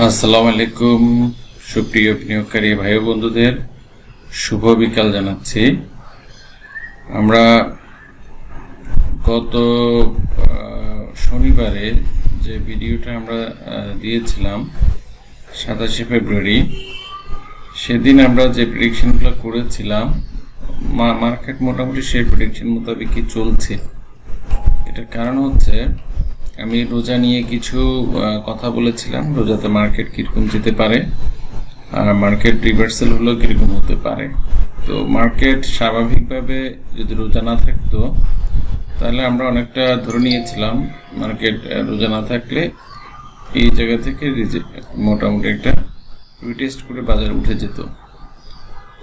আসসালামু আলাইকুম সুপ্রিয় বিনিয়োগকারী ভাই ও বন্ধুদের শুভ বিকাল জানাচ্ছি। আমরা গত শনিবারে যে ভিডিওটা আমরা দিয়েছিলাম 27 ফেব্রুয়ারি, সেদিন আমরা যে প্রেডিকশনগুলো করেছিলাম মার্কেট মোটামুটি সেই প্রেডিকশন মোতাবেকই চলছে। এটার কারণ হচ্ছে আমি রোজা নিয়ে কিছু কথা বলেছিলাম, রোজাতে মার্কেট কীরকম যেতে পারে আর মার্কেট রিভার্সাল হলেও কীরকম হতে পারে। তো মার্কেট স্বাভাবিকভাবে যদি রোজা না থাকতো তাহলে আমরা অনেকটা ধরে নিয়েছিলাম মার্কেট রোজা না থাকলে এই জায়গা থেকে মোটামুটি একটা রিটেস্ট করে বাজার উঠে যেত।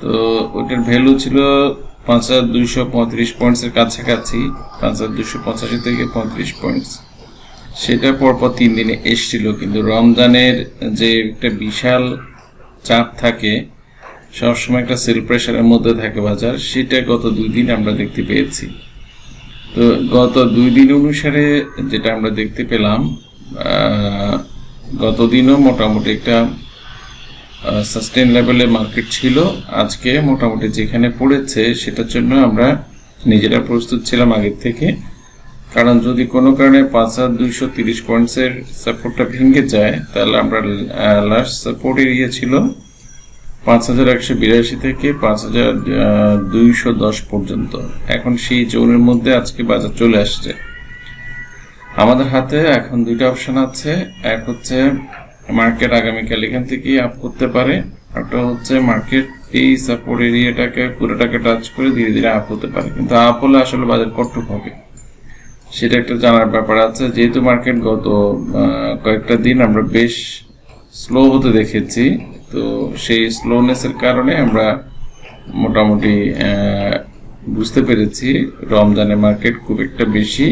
তো ওইটার ভ্যালু ছিল 5235 পয়েন্টসের কাছাকাছি, 5285 থেকে 35 পয়েন্টস। সেটা পরপর 3 দিনে এসছিল, কিন্তু রমজানের যে একটা বিশাল চাপ থাকে, সবসময় একটা সেল প্রেশারের মধ্যে থাকে বাজার, সেটা গত 2 দিন আমরা দেখতে পেয়েছি। তো গত 2 দিন অনুসারে যেটা আমরা দেখতে পেলাম, গত দিনও মোটামুটি একটা সাস্টেন লেভেলের মার্কেট ছিল। আজকে মোটামুটি যেখানে পড়েছে সেটার জন্য আমরা নিজেরা প্রস্তুত ছিলাম আগের থেকে, কারণ যদি কোনো কারণে 5230 পয়েন্টসের সাপোর্টটা ভেঙে যায় তাহলে আমরা লাস্ট সাপোর্ট এরিয়া ছিল 5182 থেকে 5210 পর্যন্ত। এখন সেই জোনের মধ্যে আজকে বাজার চলে আসছে। আমাদের হাতে এখন 2টা অপশন আছে। এক হচ্ছে মার্কেট আগামীকাল এখান থেকে আপ করতে পারে, একটা হচ্ছে মার্কেট এই সাপোর্ট এরিয়াটাকে পুরোটাকে টাচ করে ধীরে ধীরে আপ হতে পারে। কিন্তু আপ হলে আসলে বাজার কতটুকু হবে সেটা একটা জানার ব্যাপার আছে। যেহেতু মার্কেট গত কয়েকটা দিন আমরা বেশ স্লো হতে দেখেছি, তো সেই স্লোনেসের কারণে আমরা মোটামুটি বুঝতে পেরেছি রমজানের মার্কেট খুব একটা বেশি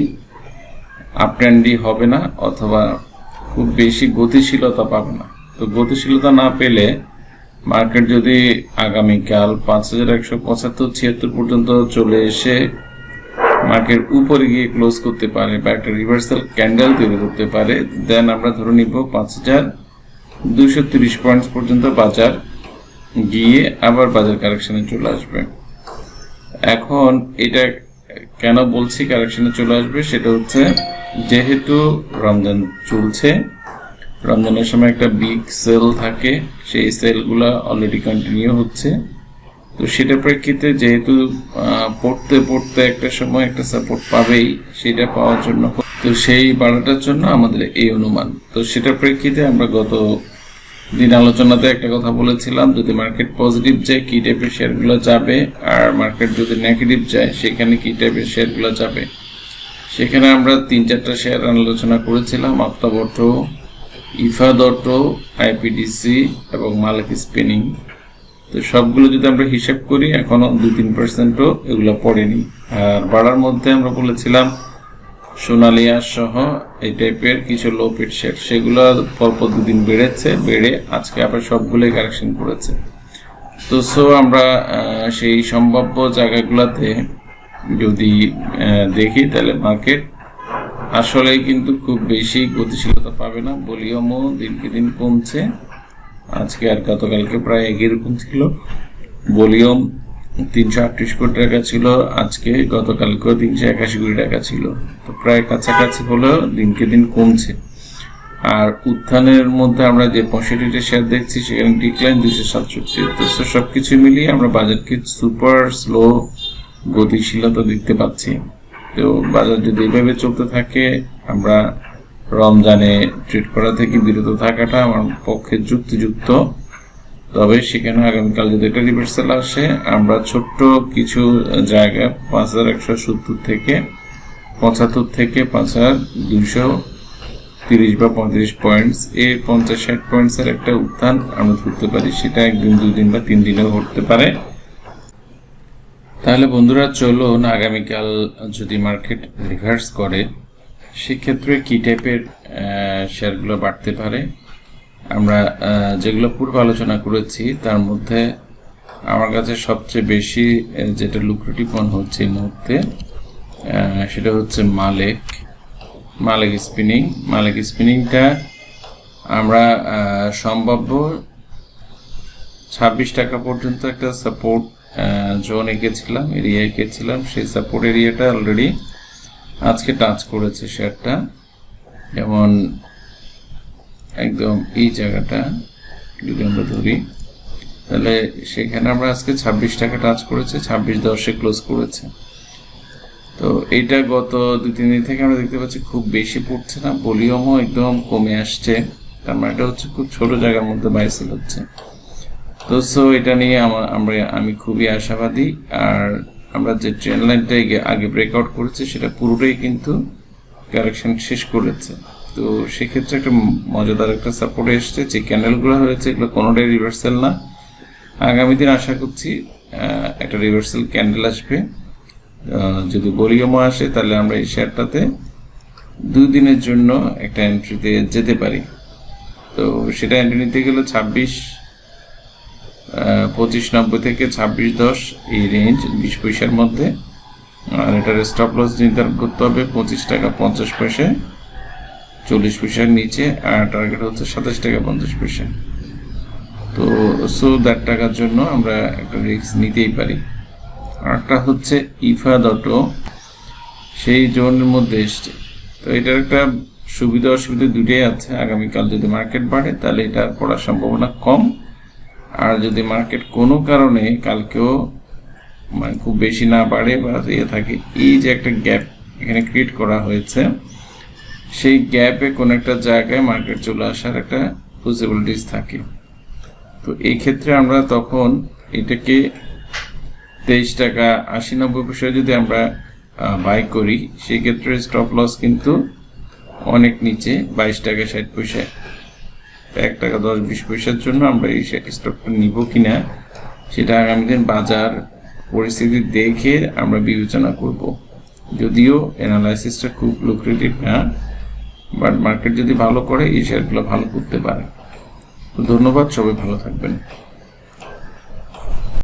আপট্রেন্ডি হবে না, অথবা খুব বেশি গতিশীলতা পাবে না। তো গতিশীলতা না পেলে মার্কেট যদি আগামীকাল 5175-76 পর্যন্ত চলে এসে মার্কেট উপরে গিয়ে ক্লোজ করতে পারে বা একটা রিভার্সাল ক্যান্ডেল তৈরি করতে পারে, দেন আমরা ধরে নিব 5230 পয়েন্টস পর্যন্ত বাজার গিয়ে আবার বাজার কারেকশনে চলে আসবে। এখন এটা কেন বলছি কারেকশনে চলে আসবে, সেটা হচ্ছে যেহেতু রমজান চলছে, রমজানের সময় একটা বিগ সেল থাকে, সেই সেলগুলো অলরেডি কন্টিনিউ হচ্ছে। তো সেটা প্রেক্ষিতে যেহেতু পড়তে পড়তে একটা সময় একটা সাপোর্ট পাবেই, সেটা পাওয়ার জন্য তো সেই বাড়াটার জন্য আমাদের এই অনুমান। তো সেটা প্রেক্ষিতে আমরা গত দিন আলোচনাতে একটা কথা বলেছিলাম, যদি মার্কেট পজিটিভ যায় কি টাইপের শেয়ারগুলো যাবে, আর মার্কেট যদি নেগেটিভ যায় সেখানে কি টাইপের শেয়ারগুলো যাবে। সেখানে আমরা 3-4টা শেয়ার আলোচনা করেছিলাম, আফতাবটো, ইফাদটো, আইপিডিসি এবং মালিক স্পিনিং। তো সবগুলো যদি আমরা হিসাব করি এখনো 2-3%ও এগুলো পড়েনি। আর বাড়ার মধ্যে আমরা বলেছিলাম সোনালিয়া সহ এই টাইপের কিছু লো পিট শেয়ার, সেগুলো পরপর 2 দিন বেড়েছে, বেড়ে আজকে আবার সবগুলোই কারেকশন করেছে। তো আমরা সেই সম্ভাব্য জায়গাগুলোতে যদি দেখি তাহলে মার্কেট আসলেই কিন্তু খুব বেশি গতিশীলতা পাবে না। ভলিউমও দিনকে দিন কমছে, আজকে আর গতকালকে প্রায় একই রকম ছিল। ভলিউম 338 কোটি টাকা ছিল আজকে, গতকালকেও 381 কোটি টাকা ছিল। তো প্রায় কাছাকাছি হলেও দিনকে দিন কমছে। আর উত্থানের মধ্যে আমরা যে 65টা শেয়ার দেখছি সেখানে ডিক্লাইন 267। তো সবকিছু মিলিয়ে আমরা বাজারকে সুপার স্লো গতিশীলতা দেখতে পাচ্ছি। তো বাজার যদি এইভাবে চলতে থাকে, আমরা রমজানে ট্রেড করা থেকে বিরত থাকাটা আমার পক্ষে যুক্তিযুক্ত। তবে সেখানে আগামীকাল যদি একটা রিভার্সাল আসে, আমরা ছোট্ট কিছু জায়গা 5170 থেকে 75 থেকে 5230 বা 35 পয়েন্টস, এই 50-60 পয়েন্টসের একটা উত্থান আমরা ধরতে পারি। সেটা 1 দিন 2 দিন বা 3 দিনেও ঘটতে পারে। তাহলে বন্ধুরা চলুন, আগামীকাল যদি মার্কেট রিভার্স করে সেক্ষেত্রে কি টাইপের শেয়ারগুলো বাড়তে পারে। আমরা যেগুলো পূর্বে আলোচনা করেছি তার মধ্যে আমার কাছে সবচেয়ে বেশি যেটা লুক্রেটিভ মনে হচ্ছে এই মুহূর্তে সেটা হচ্ছে মালিক স্পিনিংটা আমরা সম্ভাব্য 26 টাকা পর্যন্ত একটা সাপোর্ট জোন এঁকেছিলাম, এরিয়া এঁকেছিলাম। সেই সাপোর্ট এরিয়াটা অলরেডি আজকে টাচ করেছে শেয়ারটা, যেমন একদম এই জায়গাটা যদি আমরা ধরি, তাহলে সেখানে আমরা আজকে 26 টাকা টাচ করেছে, 26.10-এ ক্লোজ করেছে। তো এইটা গত 2-3 দিন থেকে আমরা দেখতে পাচ্ছি খুব বেশি পড়ছে না, ভলিউমও একদম কমে আসছে, তার মানে এটা হচ্ছে খুব ছোট জায়গার মধ্যে বাই সেল হচ্ছে। তো সো এটা নিয়ে আমি খুবই আশাবাদী। আর আমরা যে ট্রেন্ড লাইনটা আগে ব্রেকআউট করেছি সেটা পুরোটাই কিন্তু কারেকশন শেষ করেছে। তো সেক্ষেত্রে একটা মজাদার একটা সাপোর্ট এসছে। যে ক্যান্ডেলগুলো হয়েছে এগুলো কোনোটাই রিভার্সাল না। আগামী দিন আশা করছি একটা রিভার্সাল ক্যান্ডেল আসবে। যদি ভলিউমও আসে তাহলে আমরা এই শেয়ারটাতে 2 দিনের জন্য একটা এন্ট্রিতে যেতে পারি। তো সেটা এন্ট্রি নিতে গেলে 25.90 থেকে 26.10 এই রেঞ্জ 20 পয়সার মধ্যে। আর এটার স্টপ লস নির্ধারণ করতে হবে 25 টাকা 50 পয়সা 40 পয়সার নিচে, আর টার্গেট হচ্ছে 27 টাকা 50 পয়সা। তো সো দ্যাট টাকার জন্য আমরা একটা রিস্ক নিতেই পারি। আরেকটা হচ্ছে ইফা.ও সেই জোনের মধ্যে এসছে। তো এটার একটা সুবিধা অসুবিধা দুটোই আছে। আগামীকাল যদি মার্কেট বাড়ে তাহলে এটার পড়ার সম্ভাবনা কম, আর যদি মার্কেট কোনো কারণে কালকেও মানে খুব বেশি না বাড়ে বা থাকে, এই যে একটা গ্যাপ এখানে ক্রিয়েট করা হয়েছে, সেই গ্যাপে কোনো একটা জায়গায় মার্কেট চলে আসার একটা পসিবিলিটিস থাকে। তো এই ক্ষেত্রে আমরা তখন এটাকে 23 টাকা 80-90 পয়সা যদি আমরা বাই করি, সেই ক্ষেত্রে স্টপ লস কিন্তু অনেক নিচে 22 টাকা 60 পয়সা। 1 টাকা 10-20 পয়সার জন্য আমরা এই স্টকটা নিব কিনা সেটা আগামী দিন বাজার পরিস্থিতি দেখে আমরা বিবেচনা করব। যদিও অ্যানালাইসিসটা খুব লুক্রেটিভ না, বাট মার্কেট যদি ভালো করে এই শেয়ারগুলো ভালো করতে পারে। তো ধন্যবাদ, সবাই ভালো থাকবেন।